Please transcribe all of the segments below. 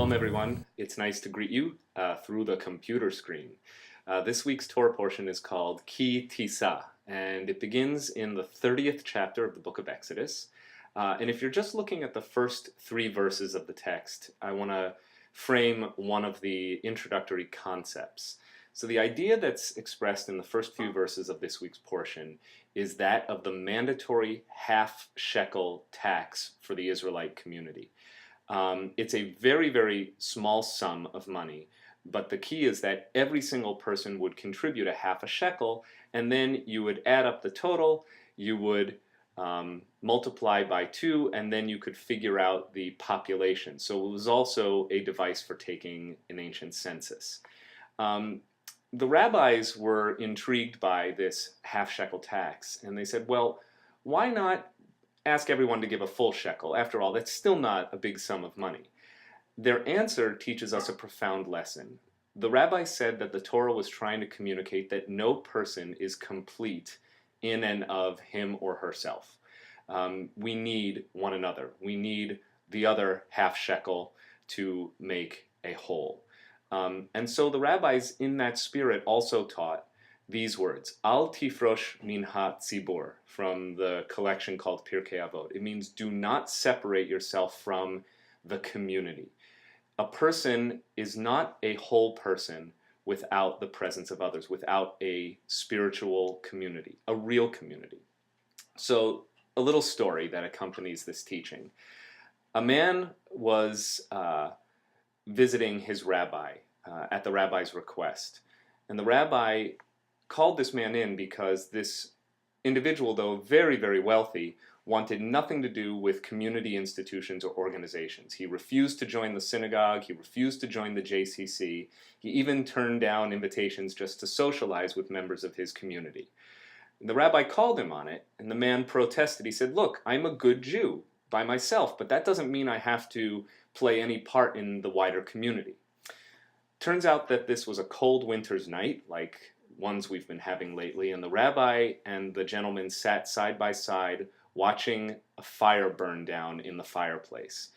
Shalom, everyone. It's nice to greet you through the computer screen. This week's Torah portion is called Ki Tisa, and it begins in the 30th chapter of the book of Exodus. And if you're just looking at the first 3 verses of the text, I want to frame one of the introductory concepts. So the idea that's expressed in the first few verses of this week's portion is that of the mandatory half shekel tax for the Israelite community. It's a very, very small sum of money, but the key is that every single person would contribute a half a shekel, and then you would add up the total, you would multiply by 2, and then you could figure out the population. So it was also a device for taking an ancient census. The rabbis were intrigued by this half shekel tax, and they said, well, why not ask everyone to give a full shekel? After all, that's still not a big sum of money. Their answer teaches us a profound lesson. The rabbi said that the Torah was trying to communicate that no person is complete in and of him or herself. We need one another. We need the other half shekel to make a whole. And so the rabbis in that spirit also taught these words, Al tifrosh min ha-tzibur, from the collection called Pirkei Avot. It means do not separate yourself from the community. A person is not a whole person without the presence of others, without a spiritual community, a real community. So a little story that accompanies this teaching. A man was visiting his rabbi at the rabbi's request, and the rabbi called this man in because this individual, though very, very wealthy, wanted nothing to do with community institutions or organizations. He refused to join the synagogue, he refused to join the JCC, he even turned down invitations just to socialize with members of his community. The rabbi called him on it, and the man protested. He said, look, I'm a good Jew by myself, but that doesn't mean I have to play any part in the wider community. Turns out that this was a cold winter's night, like ones we've been having lately, and the rabbi and the gentleman sat side by side watching a fire burn down in the fireplace.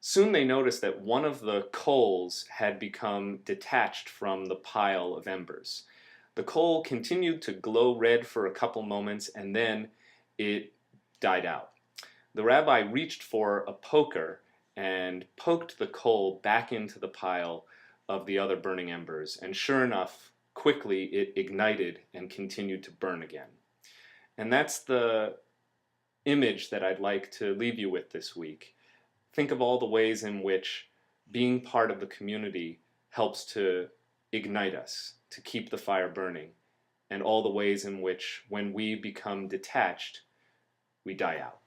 Soon they noticed that one of the coals had become detached from the pile of embers. The coal continued to glow red for a couple moments, and then it died out. The rabbi reached for a poker and poked the coal back into the pile of the other burning embers, and sure enough, quickly it ignited and continued to burn again. And that's the image that I'd like to leave you with this week. Think of all the ways in which being part of the community helps to ignite us, to keep the fire burning, and all the ways in which when we become detached, we die out.